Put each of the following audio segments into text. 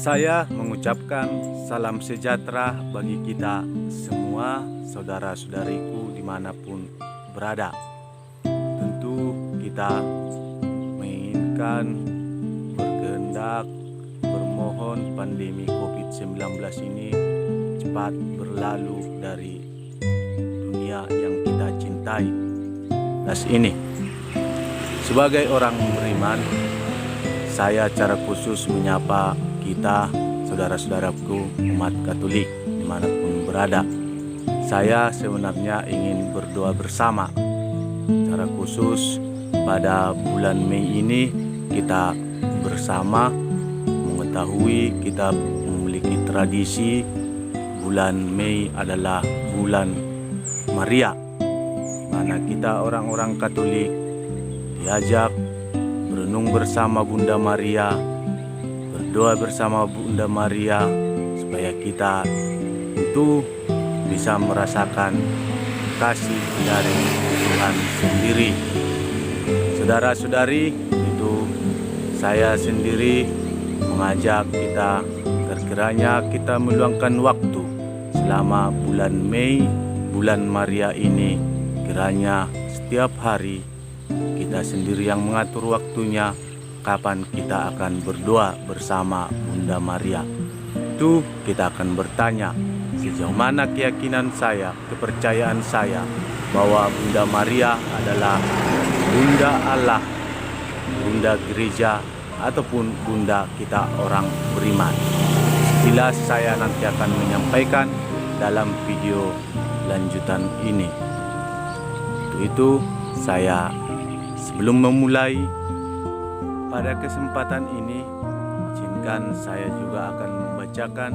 Saya mengucapkan salam sejahtera bagi kita semua, saudara-saudariku dimanapun berada. Tentu kita menginginkan, berkehendak, bermohon pandemi COVID-19 ini cepat berlalu dari dunia yang kita cintai. Ini, sebagai orang beriman, saya secara khusus menyapa kita, saudara-saudaraku umat Katolik dimanapun berada. Saya sebenarnya ingin berdoa bersama. Secara khusus pada bulan Mei ini kita bersama mengetahui kita memiliki tradisi bulan Mei adalah bulan Maria, di mana kita orang-orang Katolik diajak berenung bersama Bunda Maria, berdoa bersama Bunda Maria, supaya kita tentu bisa merasakan kasih dari Tuhan sendiri. Saudara-saudari, itu saya sendiri mengajak kita agar kiranya kita meluangkan waktu selama bulan Mei, bulan Maria ini, kiranya setiap hari kita sendiri yang mengatur waktunya kapan kita akan berdoa bersama Bunda Maria. Itu kita akan bertanya sejauh mana keyakinan saya, kepercayaan saya bahwa Bunda Maria adalah Bunda Allah, Bunda Gereja, ataupun Bunda kita orang beriman. Jelas saya nanti akan menyampaikan dalam video lanjutan ini. Untuk itu saya sebelum memulai pada kesempatan ini, izinkan saya juga akan membacakan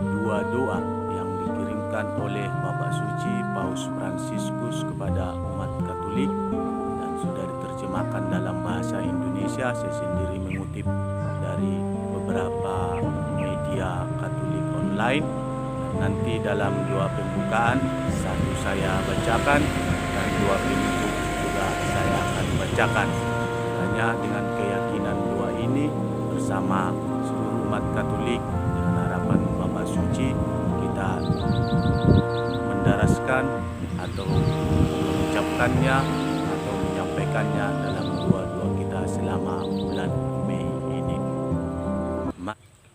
dua doa yang dikirimkan oleh Bapak Suci Paus Fransiskus kepada umat Katolik dan sudah diterjemahkan dalam bahasa Indonesia. Saya sendiri mengutip dari beberapa media Katolik online. Nanti dalam doa pembukaan satu saya bacakan dan doa penutup juga saya akan bacakan. Hanya dengan keyakinan doa ini bersama seluruh umat Katolik dengan harapan Bapak Suci kita mendaraskan atau mengucapkannya atau menyampaikannya dalam doa-doa kita selama bulan Mei ini.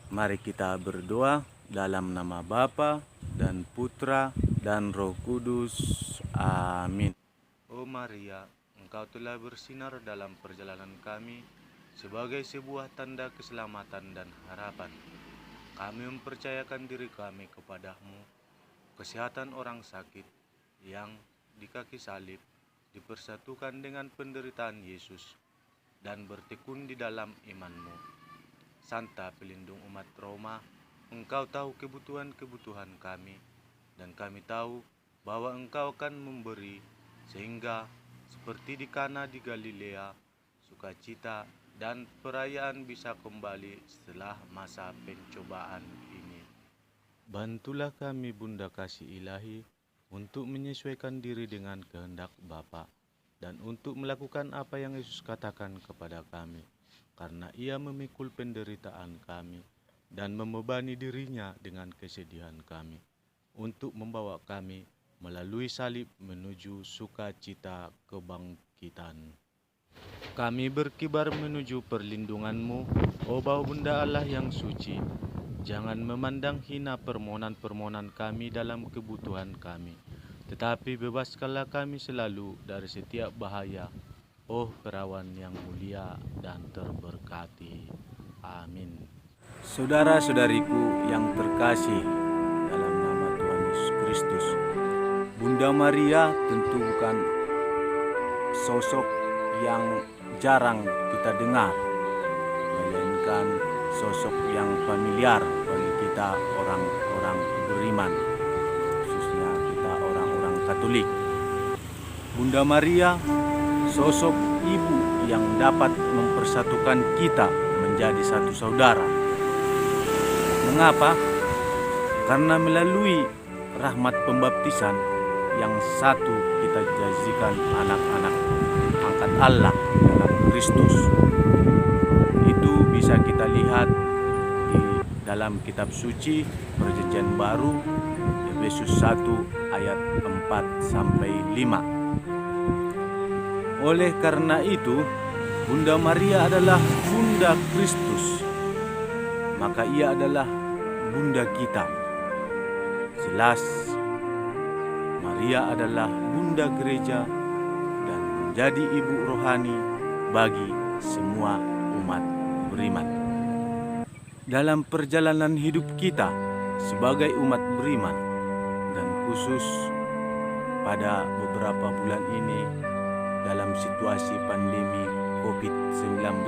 Mari kita berdoa dalam nama Bapa dan Putra dan Roh Kudus. Amin. Oh Maria, Engkau telah bersinar dalam perjalanan kami sebagai sebuah tanda keselamatan dan harapan. Kami mempercayakan diri kami kepadamu, kesehatan orang sakit yang di kaki salib dipersatukan dengan penderitaan Yesus dan bertekun di dalam imanmu. Santa pelindung umat Roma, Engkau tahu kebutuhan-kebutuhan kami, dan kami tahu bahwa Engkau akan memberi, sehingga seperti di Kana di Galilea, sukacita dan perayaan bisa kembali setelah masa pencobaan ini. Bantulah kami Bunda Kasih Ilahi untuk menyesuaikan diri dengan kehendak Bapa dan untuk melakukan apa yang Yesus katakan kepada kami, karena Ia memikul penderitaan kami dan membebani dirinya dengan kesedihan kami, untuk membawa kami melalui salib menuju sukacita kebangkitan. Kami berkibar menuju perlindungan-Mu, oh Bapa Bunda Allah yang suci. Jangan memandang hina permohonan-permohonan kami dalam kebutuhan kami, tetapi bebaskanlah kami selalu dari setiap bahaya, oh Perawan yang mulia dan terberkati. Amin. Saudara-saudariku yang terkasih dalam nama Tuhan Yesus Kristus, Bunda Maria tentu bukan sosok yang jarang kita dengar, melainkan sosok yang familiar bagi kita orang-orang beriman, khususnya kita orang-orang Katolik. Bunda Maria sosok ibu yang dapat mempersatukan kita menjadi satu saudara. Mengapa? Karena melalui rahmat pembaptisan yang satu kita jadikan anak-anak angkat Allah dalam Kristus. Itu bisa kita lihat di dalam kitab suci Perjanjian Baru, Efesus 1 ayat 4 sampai 5. Oleh karena itu, Bunda Maria adalah Bunda Kristus, maka ia adalah Bunda kita. Jelas, Maria adalah Bunda Gereja dan menjadi ibu rohani bagi semua umat beriman. Dalam perjalanan hidup kita sebagai umat beriman, dan khusus pada beberapa bulan ini dalam situasi pandemi COVID-19,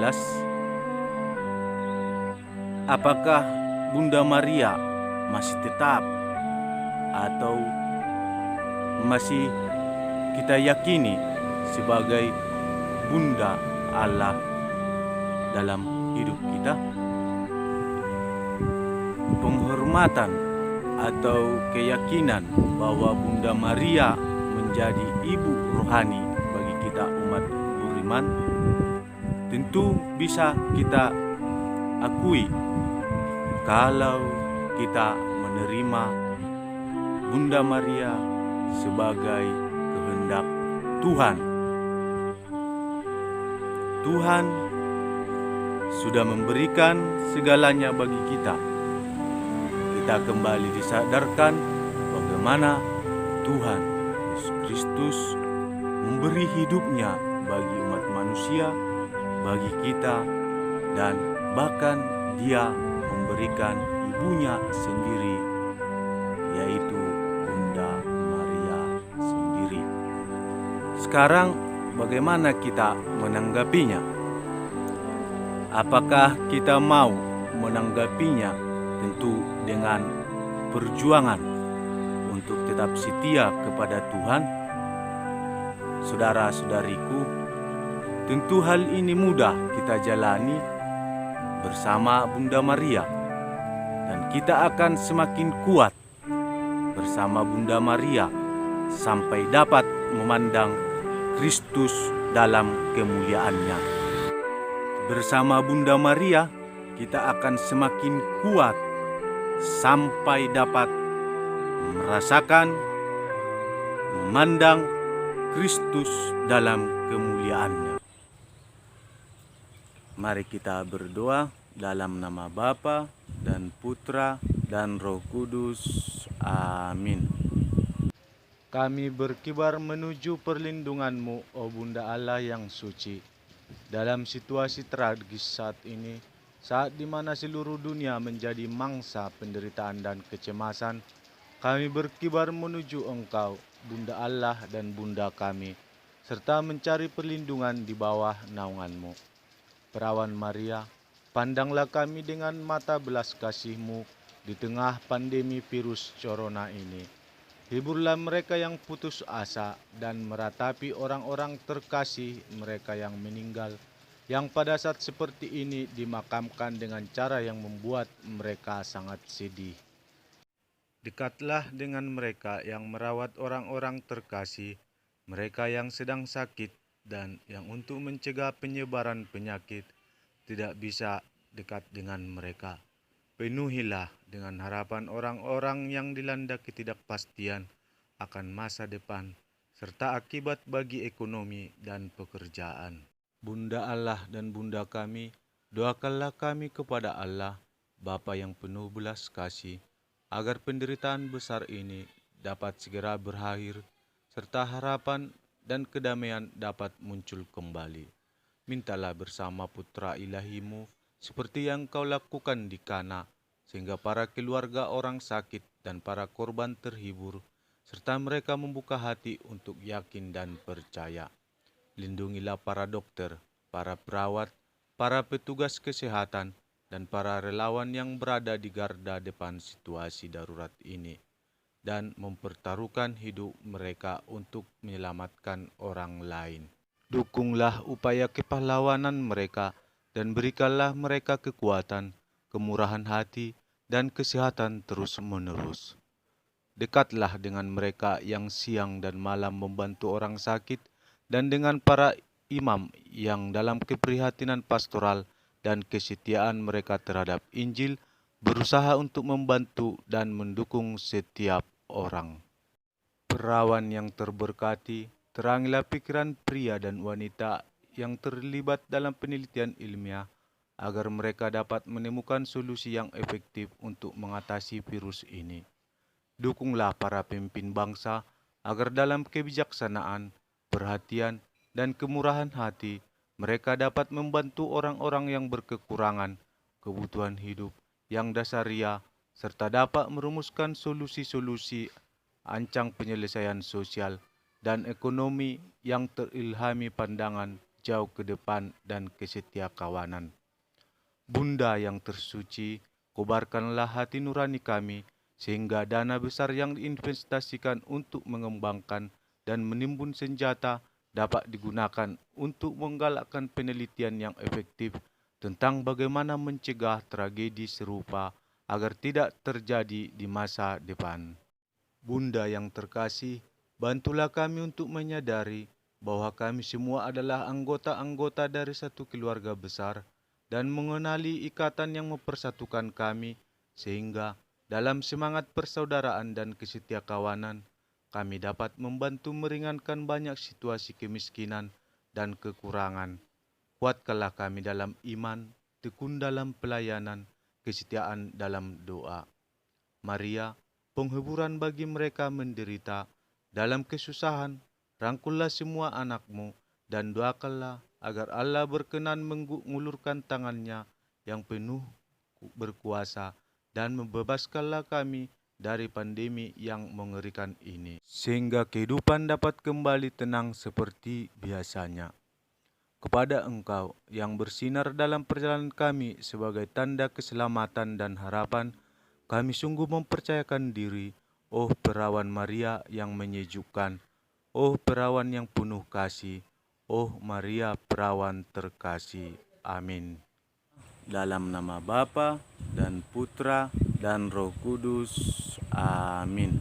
apakah Bunda Maria masih tetap atau masih kita yakini sebagai Bunda Allah dalam hidup kita? Penghormatan atau keyakinan bahwa Bunda Maria menjadi ibu rohani bagi kita umat beriman tentu bisa kita akui kalau kita menerima Bunda Maria sebagai kehendak Tuhan. Tuhan sudah memberikan segalanya bagi kita. Kita kembali disadarkan bagaimana Tuhan Yesus Kristus memberi hidupnya bagi umat manusia, bagi kita, dan bahkan Dia memberikan ibunya sendiri, yaitu Bunda Maria sendiri. Sekarang bagaimana kita menanggapinya? Apakah kita mau menanggapinya? Tentu dengan perjuangan untuk tetap setia kepada Tuhan. Saudara-saudariku, tentu hal ini mudah kita jalani bersama Bunda Maria, dan kita akan semakin kuat bersama Bunda Maria sampai dapat memandang Kristus dalam kemuliaannya. Bersama Bunda Maria, kita akan semakin kuat sampai dapat merasakan, memandang Kristus dalam kemuliaannya. Mari kita berdoa dalam nama Bapa dan Putra dan Roh Kudus. Amin. Kami berkibar menuju perlindungan-Mu, O Bunda Allah yang suci. Dalam situasi tragis saat ini, saat di mana seluruh dunia menjadi mangsa penderitaan dan kecemasan, kami berkibar menuju Engkau, Bunda Allah dan Bunda kami, serta mencari perlindungan di bawah naungan-Mu. Perawan Maria, pandanglah kami dengan mata belas kasih-Mu di tengah pandemi virus corona ini. Hiburlah mereka yang putus asa dan meratapi orang-orang terkasih mereka yang meninggal, yang pada saat seperti ini dimakamkan dengan cara yang membuat mereka sangat sedih. Dekatlah dengan mereka yang merawat orang-orang terkasih, mereka yang sedang sakit dan yang untuk mencegah penyebaran penyakit tidak bisa dekat dengan mereka. Penuhilah dengan harapan orang-orang yang dilanda ketidakpastian akan masa depan, serta akibat bagi ekonomi dan pekerjaan. Bunda Allah dan Bunda kami, doakanlah kami kepada Allah, Bapa yang penuh belas kasih, agar penderitaan besar ini dapat segera berakhir, serta harapan dan kedamaian dapat muncul kembali. Mintalah bersama Putra Ilahi-Mu, seperti yang Kau lakukan di Kana, sehingga para keluarga orang sakit dan para korban terhibur, serta mereka membuka hati untuk yakin dan percaya. Lindungilah para dokter, para perawat, para petugas kesehatan, dan para relawan yang berada di garda depan situasi darurat ini, dan mempertaruhkan hidup mereka untuk menyelamatkan orang lain. Dukunglah upaya kepahlawanan mereka, dan berikanlah mereka kekuatan, kemurahan hati, dan kesehatan terus-menerus. Dekatlah dengan mereka yang siang dan malam membantu orang sakit, dan dengan para imam yang dalam keprihatinan pastoral dan kesetiaan mereka terhadap Injil berusaha untuk membantu dan mendukung setiap orang. Perawan yang terberkati, terangilah pikiran pria dan wanita yang terlibat dalam penelitian ilmiah agar mereka dapat menemukan solusi yang efektif untuk mengatasi virus ini. Dukunglah para pemimpin bangsa agar dalam kebijaksanaan, perhatian, dan kemurahan hati mereka dapat membantu orang-orang yang berkekurangan kebutuhan hidup yang dasaria serta dapat merumuskan solusi-solusi ancang penyelesaian sosial dan ekonomi yang terilhami pandangan jauh ke depan dan kesetiakawanan. Bunda yang tersuci, kobarkanlah hati nurani kami, sehingga dana besar yang diinvestasikan untuk mengembangkan dan menimbun senjata dapat digunakan untuk menggalakkan penelitian yang efektif tentang bagaimana mencegah tragedi serupa agar tidak terjadi di masa depan. Bunda yang terkasih, bantulah kami untuk menyadari bahwa kami semua adalah anggota-anggota dari satu keluarga besar dan mengenali ikatan yang mempersatukan kami, sehingga dalam semangat persaudaraan dan kesetiakawanan, kami dapat membantu meringankan banyak situasi kemiskinan dan kekurangan. Kuatkanlah kami dalam iman, tekun dalam pelayanan, kesetiaan dalam doa. Maria, penghiburan bagi mereka menderita dalam kesusahan, rangkullah semua anakmu dan doakanlah agar Allah berkenan mengulurkan tangannya yang penuh berkuasa dan membebaskanlah kami dari pandemi yang mengerikan ini, sehingga kehidupan dapat kembali tenang seperti biasanya. Kepada Engkau yang bersinar dalam perjalanan kami sebagai tanda keselamatan dan harapan, kami sungguh mempercayakan diri, oh perawan Maria yang menyejukkan, oh perawan yang penuh kasih, oh Maria perawan terkasih. Amin. Dalam nama Bapa dan Putra dan Roh Kudus. Amin.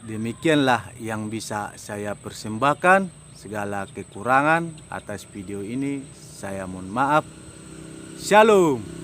Demikianlah yang bisa saya persembahkan. Segala kekurangan atas video ini saya mohon maaf. Shalom.